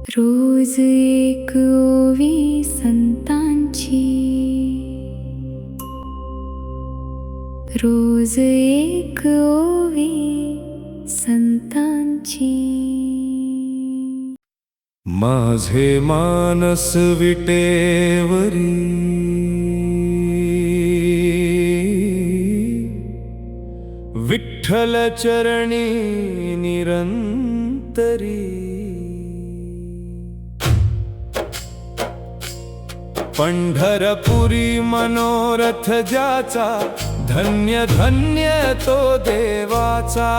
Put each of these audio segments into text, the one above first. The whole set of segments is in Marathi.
रोज एक ओवी संतांची, रोज एक ओवी संतांची. माझे मानस विटेवरी, विठ्ठल चरणी निरंतरी. पंढरपुरी मनोरथ ज्याचा, धन्य धन्य तो देवाचा.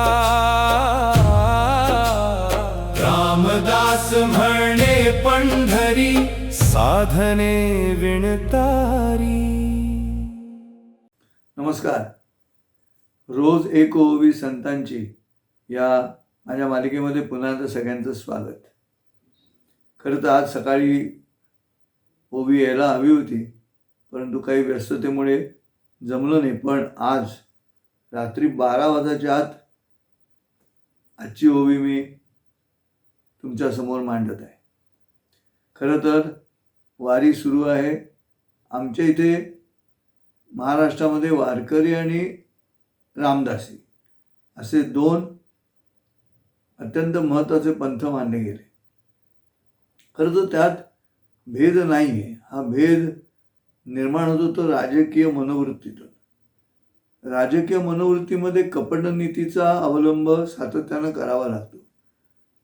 रामदास म्हणे पंढरी, साधने विणतारी. नमस्कार. रोज एक ओवी संतांची या माझ्या मालिकेमध्ये पुन्हा एकदा सगळ्यांचं स्वागत. खरं तर आज सकाळी ओवी यायला हवी होती, परंतु काही व्यस्ततेमुळे जमलं नाही. पण आज रात्री 12 वाजायच्या आत आजची ओवी मी तुमच्यासमोर मांडत आहे. खरं तर वारी सुरू आहे. आमच्या इथे महाराष्ट्रामध्ये वारकरी आणि रामदासी असे दोन अत्यंत महत्त्वाचे पंथ मानले गेले. खरं तर त्यात भेद नाही आहे. हा भेद निर्माण होतो तो राजकीय मनोवृत्तीतून. राजकीय मनोवृत्तीमध्ये कपटनीतीचा अवलंब सातत्यानं करावा लागतो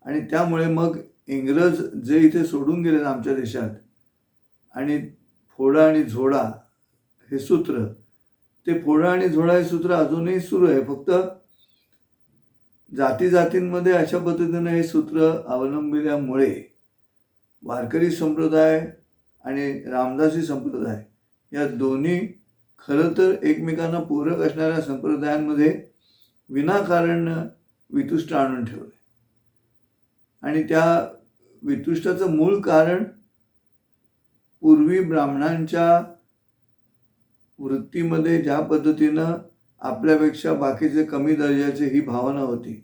आणि त्यामुळे मग इंग्रज जे इथे सोडून गेले आमच्या देशात, आणि फोडा आणि झोडा हे सूत्र, ते फोडा आणि झोडा हे सूत्र अजूनही सुरू आहे. फक्त जाती जातींमध्ये अशा पद्धतीनं हे सूत्र अवलंबिल्यामुळे वारकरी संप्रदाय आणि रामदासी संप्रदाय या दोन्ही खरं तर एकमेकांना पूरक असणाऱ्या संप्रदायांमध्ये विनाकारण वितुष्ट आणून ठेवले. आणि त्या वितुष्टाचं मूळ कारण पूर्वी ब्राह्मणांच्या वृत्तीमध्ये ज्या पद्धतीनं आपल्यापेक्षा बाकीचे कमी दर्जाचे ही भावना होती,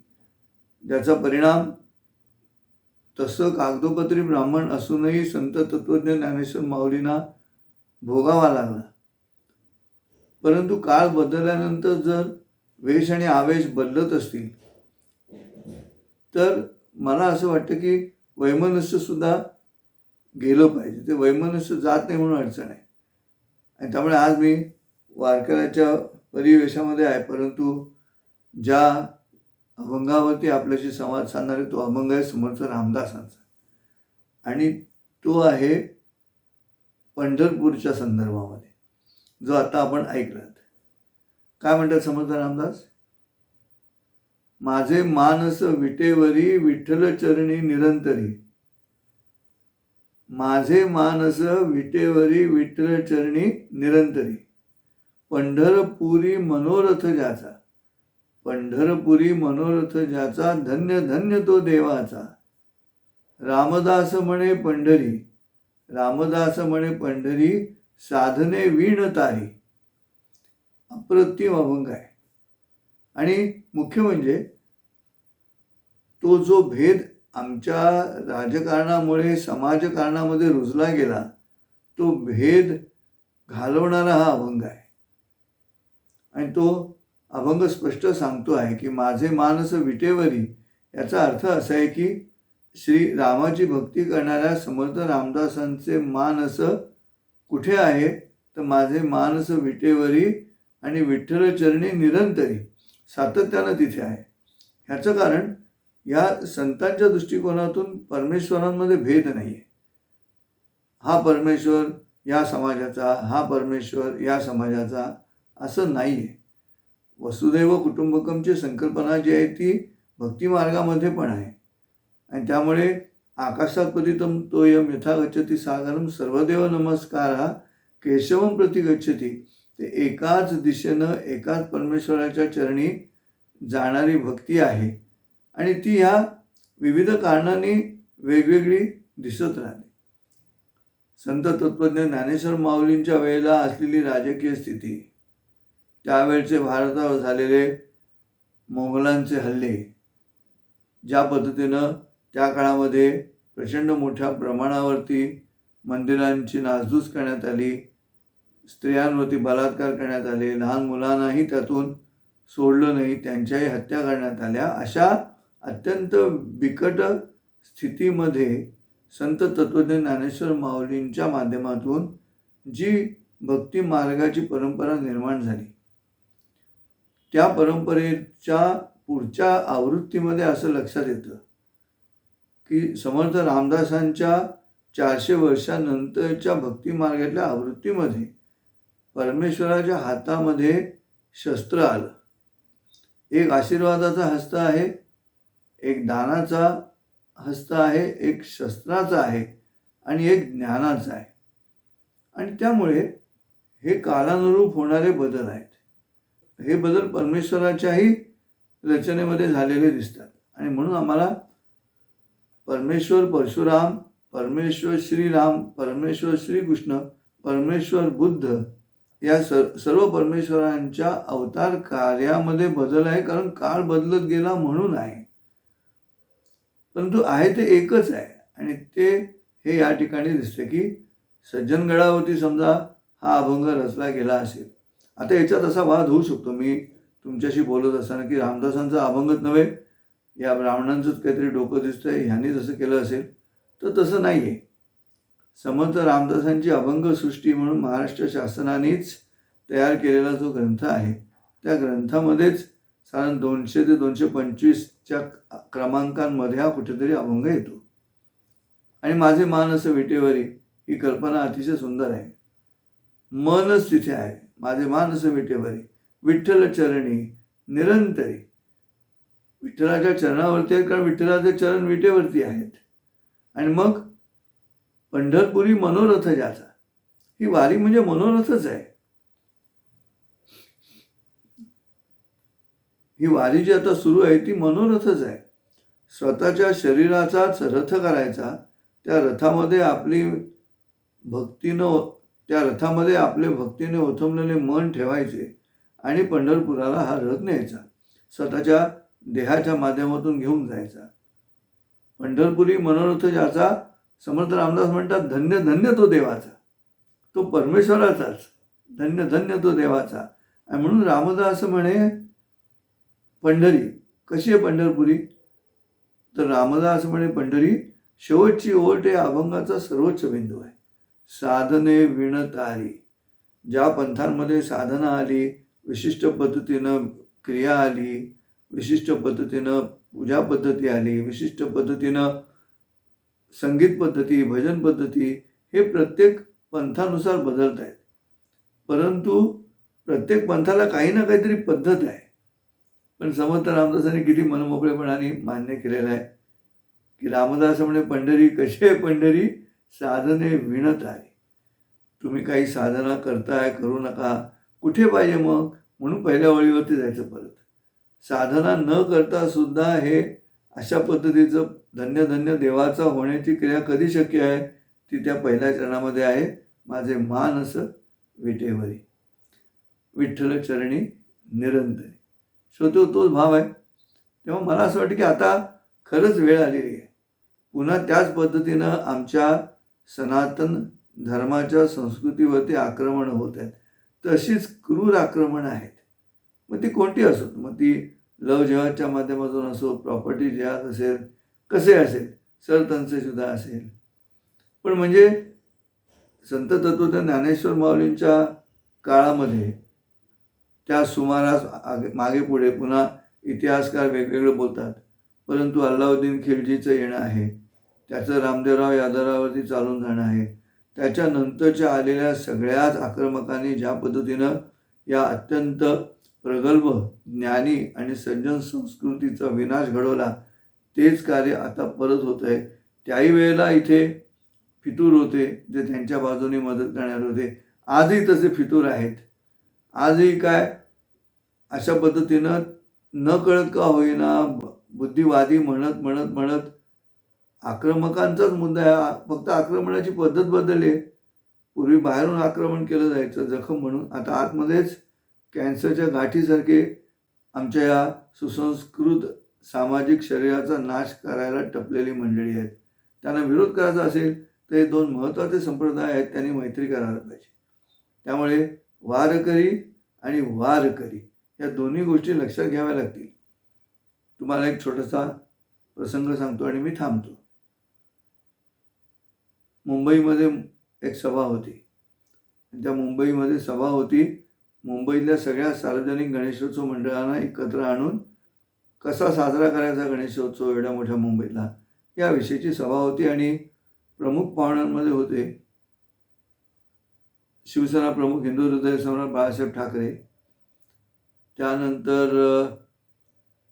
ज्याचा परिणाम तसं कागदोपत्री ब्राह्मण असूनही संत तत्वज्ञ ज्ञानेश्वर माऊलींना भोगावा लागला. परंतु काळ बदलल्यानंतर जर वेश आणि आवेश बदलत असतील तर मला असं वाटतं की वैमनस्य सुद्धा गेलं पाहिजे. ते वैमनस्य जात नाही म्हणून अडचण आहे. आणि त्यामुळे आज मी वारकऱ्याच्या परिवेशामध्ये आहे, परंतु ज्या अभंगावरती आपल्याशी संवाद साधणारे तो अभंग आहे समर्थ रामदासांचा, आणि तो आहे पंढरपूरच्या संदर्भामध्ये, जो आता आपण ऐकलात. काय म्हणतात समर्थ रामदास? माझे मानस विटेवरी, विठ्ठल चरणी निरंतरी. माझे मानस विटेवरी, विठ्ठल चरणी निरंतरी. पंढरपुरी मनोरथ ज्याचा, पंढरपुरी मनोरथ ज्याचा, धन्य धन्य तो देवाचा. रामदास म्हणे पंढरी, रामदास म्हणे पंढरी, साधने वीण तारी. अप्रतिम अभंग आहे. आणि मुख्य म्हणजे तो जो भेद आमच्या राजकारणामुळे समाजकारणामध्ये रुजला गेला, तो भेद घालवणारा हा अभंग आहे. आणि तो अभंग स्पष्ट सांगतो आहे की माझे मानस विटेवरी, याचा अर्थ असा आहे की श्री रामाची भक्ती करणाऱ्या समर्थ रामदासांचे मानस कुठे आहे, तर माझे मानस विटेवरी आणि विठ्ठल चरणी निरंतरी, सातत्यानं तिथे आहे. ह्याचं कारण या संतांच्या दृष्टिकोनातून परमेश्वरांमध्ये भेद नाही आहे. हा परमेश्वर या समाजाचा, हा परमेश्वर या समाजाचा, असं नाही आहे. वसुदैव कुटुंबकमची संकल्पना जी आहे ती भक्तिमार्गामध्ये पण आहे. आणि त्यामुळे आकाशात पतितं तोयम यथा गच्छति सागरम, सर्वदेव नमस्कारः केशवम प्रति गच्छति. ते एकाच दिशेनं एकाच परमेश्वराच्या चरणी जाणारी भक्ती आहे, आणि ती ह्या विविध कारणांनी वेगवेगळी दिसत राहते. संत तत्वज्ञ ज्ञानेश्वर माऊलींच्या वेळेला असलेली राजकीय स्थिती, त्यावेळचे भारतावर झालेले मोगलांचे हल्ले, ज्या पद्धतीनं त्या काळामध्ये प्रचंड मोठ्या प्रमाणावरती मंदिरांची नासधूस करण्यात आली, स्त्रियांवरती बलात्कार करण्यात आले, लहान मुलांनाही त्यातून सोडलं नाही, त्यांच्याही हत्या करण्यात आल्या. अशा अत्यंत बिकट स्थितीमध्ये संत तत्वज्ञ ज्ञानेश्वर माऊलींच्या माध्यमातून जी भक्ती मार्गाची परंपरा निर्माण झाली, त्या परंपरेच्या पुढच्या आवृत्तीमध्ये असं लक्षात येतं की समर्थ रामदासांच्या 400 वर्षानंतरच्या भक्ती मार्गातल्या आवृत्तीमध्ये परमेश्वराच्या हातामध्ये शस्त्र आलं. एक आशीर्वादाचा हस्त आहे, एक दानाचा हस्त आहे, एक शस्त्राचा आहे आणि एक ज्ञानाचा आहे. आणि त्यामुळे हे कालानुरूप होणारे बदल आहेत. हे बदल परमेश्वराच्याही रचनेमध्ये झालेले दिसतात. आणि म्हणून आम्हाला परमेश्वर परशुराम, परमेश्वर श्रीराम, परमेश्वर श्रीकृष्ण, परमेश्वर बुद्ध या सर्व परमेश्वरांच्या अवतार कार्यामध्ये बदल आहे, कारण काळ बदलत गेला म्हणून आहे. परंतु आहे ते एकच आहे. आणि ते हे या ठिकाणी दिसते की सज्जनगडावरती समजा हा अभंग रचला गेला असेल. आता याच्यात असा वाद होऊ शकतो, मी तुमच्याशी बोलत असताना, की रामदासांचा अभंगच नव्हे, या ब्राह्मणांचंच काहीतरी डोकं दिसतंय, ह्यांनी जसं केलं असेल. तर तसं नाही आहे. समर्थ रामदासांची अभंगसृष्टी म्हणून महाराष्ट्र शासनानेच तयार केलेला जो ग्रंथ आहे, त्या ग्रंथामध्येच साधारण 200 ते 225च्या क्रमांकांमध्ये हा कुठेतरी अभंग येतो. आणि माझे मानस विटेवरी ही कल्पना अतिशय सुंदर आहे. मनच तिथे आहे, माझे मानस विटेवरी, विठ्ठल चरणी निरंतरी. विठ्ठलाच्या चरणावरती आहेत, कारण विठ्ठलाचे चरण विटेवरती आहेत. आणि मग पंढरपुरी मनोरथ ज्याचा, ही वारी म्हणजे मनोरथच आहे. ही वारी जी आता सुरू आहे ती मनोरथच आहे. स्वतःच्या शरीराचाच रथ करायचा, त्या रथामध्ये आपले भक्तीने ओथंबलेले मन ठेवायचे आणि पंढरपुराला हा रथ न्यायचा, स्वतःच्या देहाच्या माध्यमातून घेऊन जायचा. पंढरपुरी मनोरथ ज्याचा, समर्थ रामदास म्हणतात, धन्य धन्य तो देवाचा, तो परमेश्वराचाच, धन्य धन्य तो देवाचा. आणि म्हणून रामदास म्हणे पंढरी कशी आहे पंढरपुरी, तर रामदास म्हणे पंढरी शेवटची ओट या अभंगाचा सर्वोच्च बिंदू आहे. साधने विणतारी. ज्या पंथांमध्ये साधना आली, विशिष्ट पद्धतीनं क्रिया आली, विशिष्ट पद्धतीनं पूजा पद्धती आली, विशिष्ट पद्धतीनं संगीत पद्धती, भजन पद्धती, हे प्रत्येक पंथानुसार बदलत आहेत. परंतु प्रत्येक पंथाला काही ना काहीतरी पद्धत आहे. पण समर्थ रामदासांनी किती मनमोकळेपणाने मान्य केलेलं आहे की रामदास म्हणे पंढरी कशी आहे पंढरी, साधने विणत आहे. तुम्ही काही साधना करताय, करू नका, कुठे पाहिजे मग, म्हणून पहिल्या वळीवरती जायचं. परत साधना न करता सुद्धा हे अशा पद्धतीचं धन्य धन्य देवाचा होण्याची क्रिया कधी शक्य आहे, ती त्या पहिल्या चरणामध्ये आहे, माझे मानस विटेवरी, विठ्ठल चरणी निरंतरी. श्रोतो, तोच भाव आहे. तेव्हा मला असं वाटतं की आता खरंच वेळ आलेली आहे. पुन्हा त्याच पद्धतीनं आमच्या सनातन धर्माच्या संस्कृतीवरती आक्रमण होत आहेत. तशीच क्रूर आक्रमणं आहेत. मग ती कोणती असो, मग ती लव जिहादच्या माध्यमातून असो, प्रॉपर्टी जिहाद असेल, कसे असेल, सरतनचे सुद्धा असेल. पण म्हणजे संत तत्वज्ञ ज्ञानेश्वर माऊलींच्या काळामध्ये त्या सुमारास मागे पुढे पुन्हा इतिहासकार वेगवेगळं बोलतात, परंतु अल्लाउद्दीन खिलजीचं येणं आहे, त्याचं रामदेवराव यादवरावरती चालून जाणं आहे, त्याच्यानंतरच्या आलेल्या सगळ्याच आक्रमकांनी ज्या पद्धतीनं या अत्यंत प्रगल्भ ज्ञानी आणि सज्जन संस्कृतीचा विनाश घडवला, तेच कार्य आता परत होत आहे. त्याही वेळेला इथे फितूर होते जे त्यांच्या बाजूने मदत करणारे होते. आजही तसे फितूर आहेत. आजही काय अशा पद्धतीनं न कळत का होईना बुद्धिवादी म्हणत आक्रमकांचाच मुद्दा आहे. फक्त आक्रमणाची पद्धत बदलली. पूर्वी बाहेरून आक्रमण केलं जायचं जखम म्हणून, आता आतमध्येच कॅन्सरच्या गाठीसारखे आमच्या या सुसंस्कृत सामाजिक शरीराचा नाश करायला टपलेली मंडळी आहेत. त्यांना विरोध करायचा असेल तर हे दोन महत्त्वाचे संप्रदाय आहेत, त्यांनी मैत्री करायला पाहिजे. त्यामुळे वारकरी आणि वारकरी या दोन्ही गोष्टी लक्षात घ्याव्या लागतील. तुम्हाला एक छोटासा प्रसंग सांगतो आणि मी थांबतो. मुंबईमध्ये एक सभा होती. त्या मुंबईमध्ये सभा होती, मुंबईतल्या सगळ्या सार्वजनिक गणेशोत्सव मंडळांना एकत्र आणून कसा साजरा करायचा गणेशोत्सव एवढ्या मोठ्या मुंबईतला, याविषयीची सभा होती. आणि प्रमुख पाहुण्यांमध्ये होते शिवसेना प्रमुख हिंदू हृदय सम्राट बाळासाहेब ठाकरे, त्यानंतर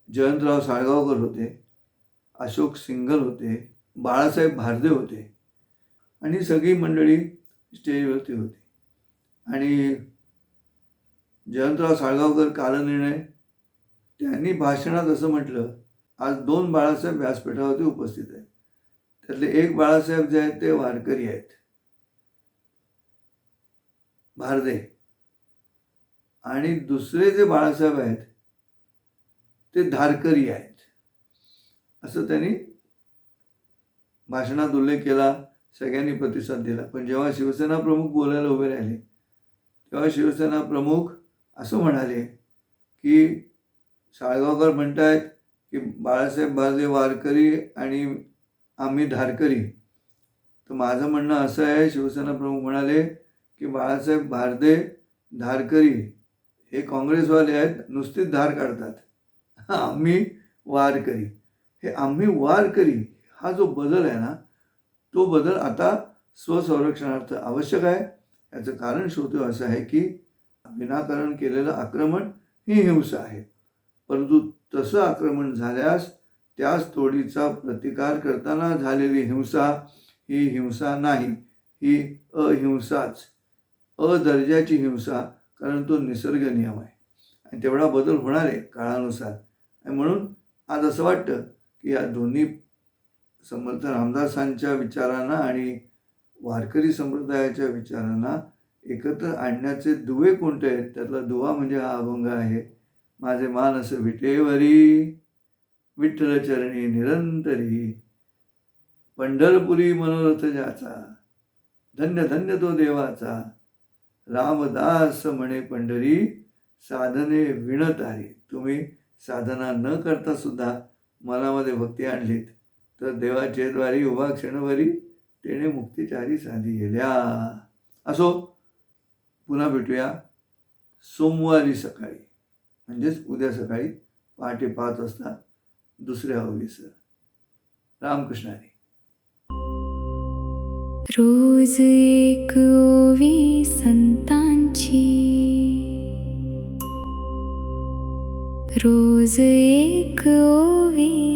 जयंतराव साळगावकर होते, अशोक सिंघल होते, बाळासाहेब भारदे होते आणि सगळी मंडळी स्टेजवरती होती. आणि जयंतराव साळगावकर कालनिर्णय त्यांनी भाषणात असं म्हटलं, आज 2 बाळासाहेब व्यासपीठावरती उपस्थित आहेत. त्यातले एक बाळासाहेब जे आहेत ते वारकरी आहेत, भारदे, आणि दुसरे जे बाळासाहेब आहेत ते धारकरी आहेत, असं त्यांनी भाषणात उल्लेख केला. सगळ्यांनी प्रतिसाद दिला. पण जेव्हा शिवसेना प्रमुख बोलायला उभे राहिले तेव्हा शिवसेना प्रमुख असं म्हणाले की साळगावकर म्हणतायत की बाळासाहेब भारदे वारकरी आणि आम्ही धारकरी. तर माझं म्हणणं असं आहे, शिवसेना प्रमुख म्हणाले की बाळासाहेब भारदे धारकरी हे काँग्रेसवाले आहेत, नुसतीच धार काढतात. आम्ही वारकरी. हे आम्ही वारकरी हा जो बदल आहे ना, तो बदल आता स्वसंरक्षणार्थ आवश्यक आहे. याचं कारण शोधतो असं आहे की विनाकारण केलेलं आक्रमण ही हिंसा आहे, परंतु तसं आक्रमण झाल्यास त्याच तोडीचा प्रतिकार करताना झालेली हिंसा ही हिंसा नाही, ही अहिंसाच, अदर्जाची हिंसा, कारण तो निसर्ग नियम आहे आणि तेवढा बदल होणार आहे काळानुसार. आणि म्हणून आज असं वाटतं की या दोन्ही समर्थ रामदासांच्या विचारांना आणि वारकरी संप्रदायाच्या विचारांना एकत्र आणण्याचे दुवे कोणते आहेत, त्यातला दुवा म्हणजे हा अभंग आहे. माझे मानस विटेवरी विठ्ठल चरणी निरंतरी, पंढरपुरी मनोरथ ज्याचा, धन्य धन्य तो देवाचा, रामदास म्हणे पंढरी साधने विणतारी. तुम्ही साधना न करता सुद्धा मनामध्ये भक्ती आणलीत तर देवाचे द्वारी उभा क्षणभरी तेणे मुक्तिचारी साधी गेल्या. असो, पुन्हा भेटूया सोमवारी सकाळी, म्हणजेच उद्या सकाळी पहाटे 5 वाजता दुसऱ्या ओवीसर. रामकृष्ण हरी. रोज एक ओवी संतांची, रोज एक ओवी